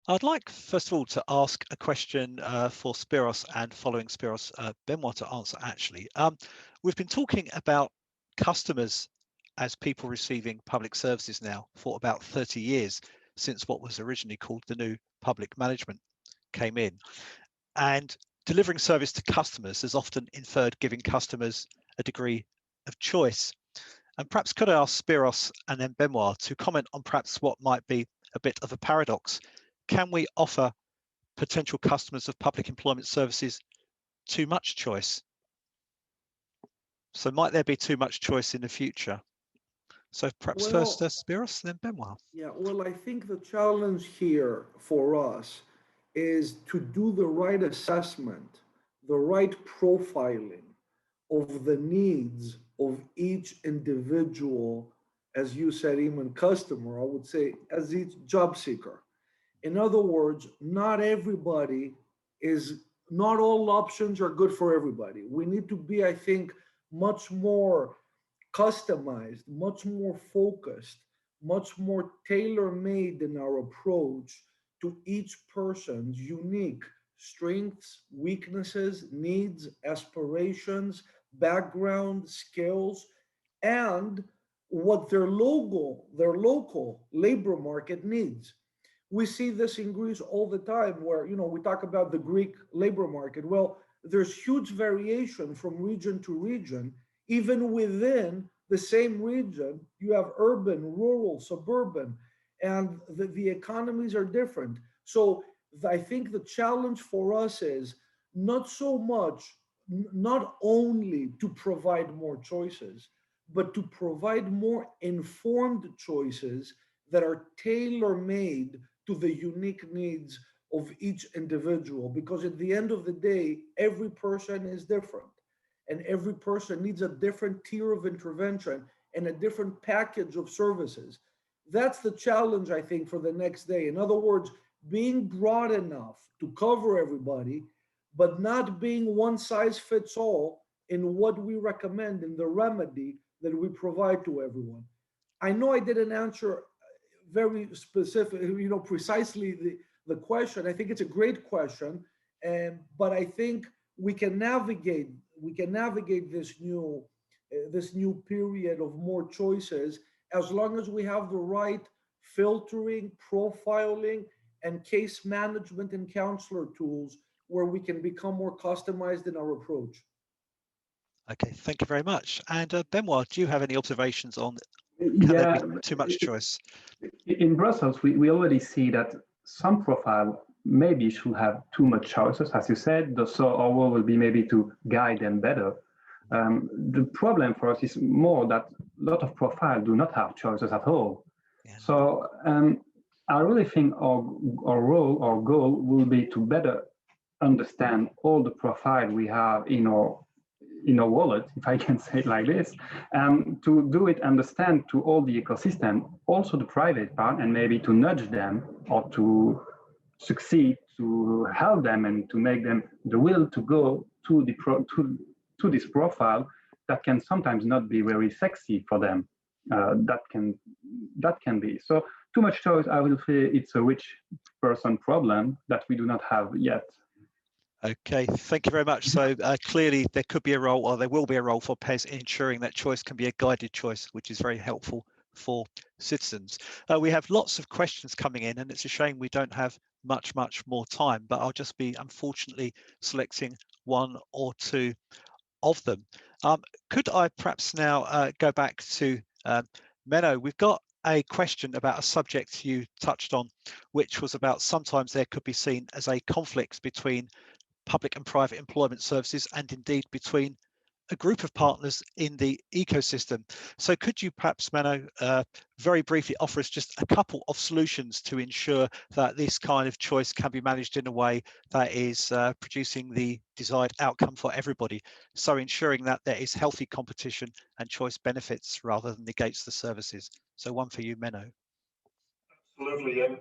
I'd like, first of all, to ask a question for Spiros and following Spiros, Benoit to answer actually. We've been talking about customers as people receiving public services now for about 30 years since what was originally called the new public management came in. And delivering service to customers has often inferred giving customers a degree of choice. And perhaps could I ask Spiros and then Benoit to comment on perhaps what might be a bit of a paradox? Can we offer potential customers of public employment services too much choice? So might there be too much choice in the future? So perhaps first Well, Spiros, then Benoit. yeah, well, I think the challenge here for us is to do the right assessment, the right profiling of the needs of each individual, as you said, even customer, I would say, as each job seeker. In other words, not everybody is, not all options are good for everybody. We need to be, I think, much more customized, much more focused, much more tailor made in our approach to each person's unique strengths, weaknesses, needs, aspirations, background, skills, and what their local labor market needs. We see this in Greece all the time where, we talk about the Greek labor market. Well, there's huge variation from region to region. Even within the same region, you have urban, rural, suburban, and the economies are different. So I think the challenge for us is not so much, not only to provide more choices, but to provide more informed choices that are tailor made to the unique needs of each individual. Because at the end of the day, every person is different and every person needs a different tier of intervention and a different package of services. That's the challenge, I think, for the next day. In other words, being broad enough to cover everybody, but not being one size fits all in what we recommend in the remedy that we provide to everyone. I know I didn't answer very specific, precisely the question. I think it's a great question, but I think we can navigate this new period of more choices as long as we have the right filtering, profiling, and case management and counselor tools where we can become more customized in our approach. Okay, thank you very much. And Benoit, do you have any observations on can there be Yeah, too much choice? in Brussels, we already see that some profile maybe should have too much choices, as you said. So our role will be maybe to guide them better. The problem for us is more that a lot of profile do not have choices at all. Yeah. So I really think our role, our goal will be to better understand all the profile we have in our wallet, if I can say it like this, and to do it understand to all the ecosystem, also the private part, and maybe to nudge them or to succeed, to help them and to make them the will to go to to this profile that can sometimes not be very sexy for them. That can be so. Too much choice, I will say, it's a rich person problem that we do not have yet. Okay, thank you very much. So clearly there could be a role, or there will be a role for PES in ensuring that choice can be a guided choice, which is very helpful for citizens. We have lots of questions coming in, and it's a shame we don't have much more time, but I'll just be unfortunately selecting one or two of them. Could I perhaps now go back to Menno? We've got a question about a subject you touched on, which was about sometimes there could be seen as a conflict between public and private employment services, and indeed between a group of partners in the ecosystem. So could you perhaps, Menno, very briefly offer us just a couple of solutions to ensure that this kind of choice can be managed in a way that is producing the desired outcome for everybody? So ensuring that there is healthy competition and choice benefits rather than negates the services. So one for you, Menno. Absolutely, and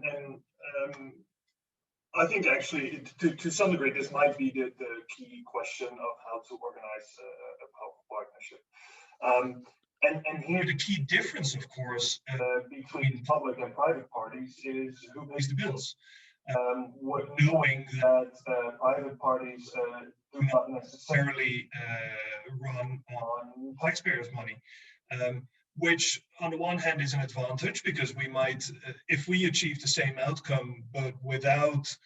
I think actually, to some degree, this might be the key question of how to organize a powerful partnership. And here the key difference, of course, between public and private parties is who pays the bills. knowing that private parties do not necessarily run on taxpayers' money, which on the one hand is an advantage because we might, if we achieve the same outcome but without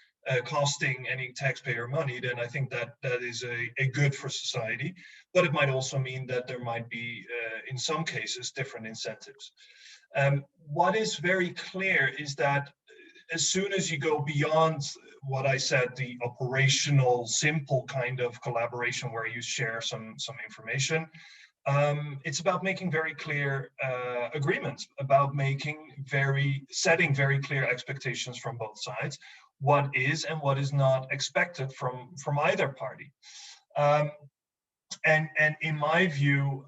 costing any taxpayer money, then I think that is a good for society. But it might also mean that there might be, in some cases, different incentives. What is very clear is that as soon as you go beyond what I said, the operational, simple kind of collaboration where you share some information, it's about making very clear agreements, about setting very clear expectations from both sides, what is and what is not expected from either party. And in my view,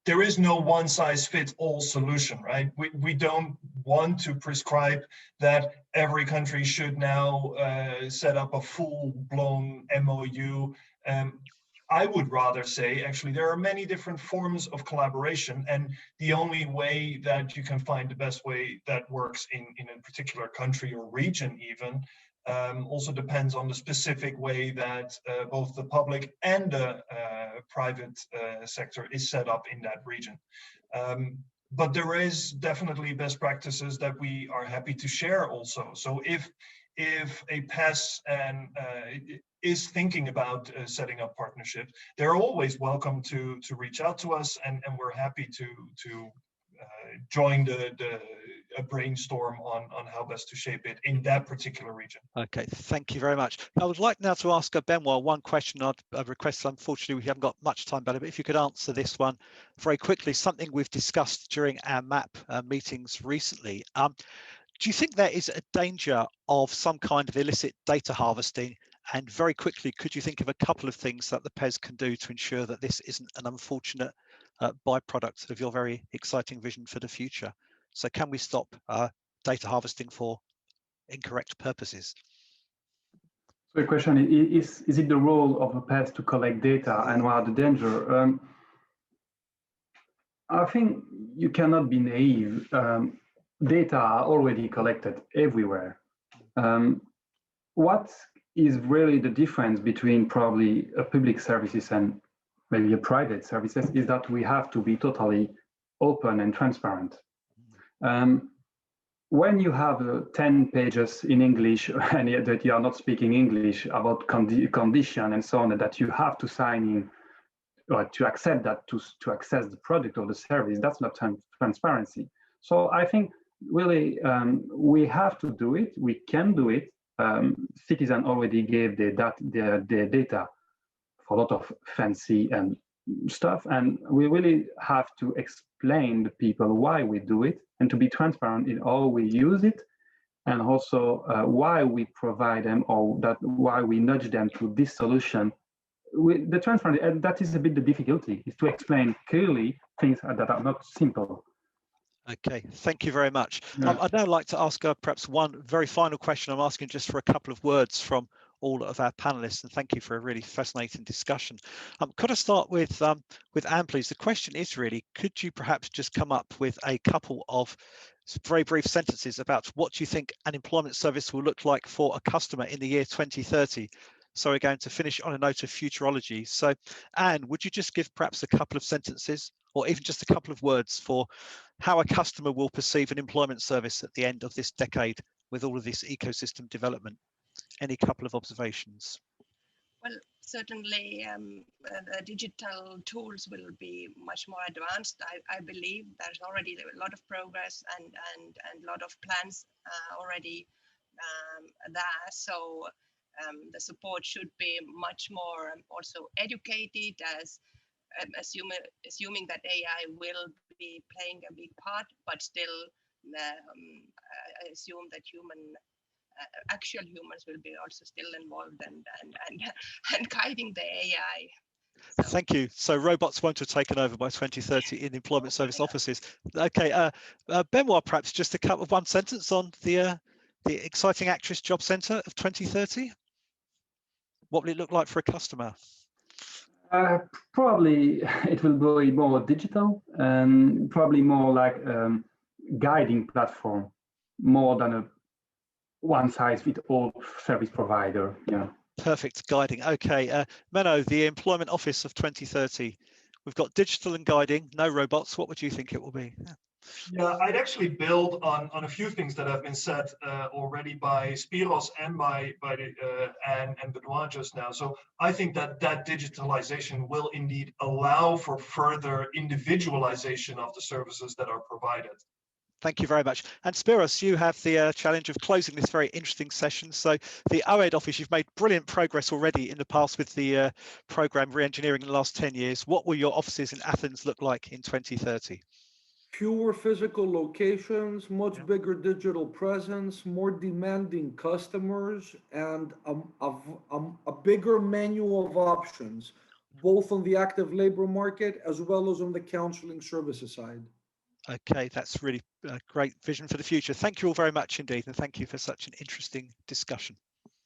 there is no one-size-fits-all solution, right? We don't want to prescribe that every country should now set up a full-blown MOU. I would rather say, actually, there are many different forms of collaboration, and the only way that you can find the best way that works in a particular country or region even, also depends on the specific way that both the public and the private sector is set up in that region. But there is definitely best practices that we are happy to share also. So if a PES is thinking about setting up partnerships, they're always welcome to reach out to us, and we're happy to join a brainstorm on how best to shape it in that particular region. Okay, thank you very much. I would like now to ask Benoit one question I've requested. Unfortunately, we haven't got much time, but if you could answer this one very quickly, something we've discussed during our MAP meetings recently. Do you think there is a danger of some kind of illicit data harvesting? And very quickly, could you think of a couple of things that the PES can do to ensure that this isn't an unfortunate byproduct of your very exciting vision for the future? So can we stop data harvesting for incorrect purposes? So the question is it the role of a PES to collect data, and what are the danger? I think you cannot be naive. Data are already collected everywhere. What is really the difference between probably a public services and maybe a private services is that we have to be totally open and transparent. When you have 10 pages in English and that you are not speaking English about condition and so on, that you have to sign in or to accept that to access the product or the service, that's not transparency. So I think really we have to do it. We can do it. Citizen already gave the data for a lot of fancy and stuff, and we really have to explain to people why we do it and to be transparent in how we use it, and also why we provide them, or that why we nudge them to this solution. The transparency, and that is a bit the difficulty, is to explain clearly things that are not simple. Okay, thank you very much. Yeah. I'd now like to ask perhaps one very final question. I'm asking just for a couple of words from all of our panelists, and thank you for a really fascinating discussion. Could I start with Anne, please? The question is really, could you perhaps just come up with a couple of very brief sentences about what you think an employment service will look like for a customer in the year 2030? So we're going to finish on a note of futurology. So Anne, would you just give perhaps a couple of sentences or even just a couple of words for how a customer will perceive an employment service at the end of this decade with all of this ecosystem development? Any couple of observations? Well, certainly digital tools will be much more advanced. I believe there's already a lot of progress and a lot of plans already there. So the support should be much more also educated, as assuming that AI will be playing a big part, but still I assume that actual humans will be also still involved and guiding the AI. So. Thank you. So robots won't have taken over by 2030 in employment service offices. Okay, Benoit, perhaps just one sentence on the exciting Actress Job Centre of 2030. What will it look like for a customer? Probably it will be more digital and probably more like guiding platform more than a one-size-fits-all service provider. Yeah. Perfect guiding. Okay, Menno, the Employment Office of 2030. We've got digital and guiding, no robots. What would you think it will be? Yeah, I'd actually build on a few things that have been said already by Spiros and by and Benoit just now. So I think that digitalization will indeed allow for further individualization of the services that are provided. Thank you very much. And Spiros, you have the challenge of closing this very interesting session. So the OED office, you've made brilliant progress already in the past with the program re-engineering in the last 10 years. What will your offices in Athens look like in 2030? Fewer physical locations, much bigger digital presence, more demanding customers, and a bigger menu of options, both on the active labor market as well as on the counseling services side. Okay, that's really a great vision for the future. Thank you all very much indeed, and thank you for such an interesting discussion.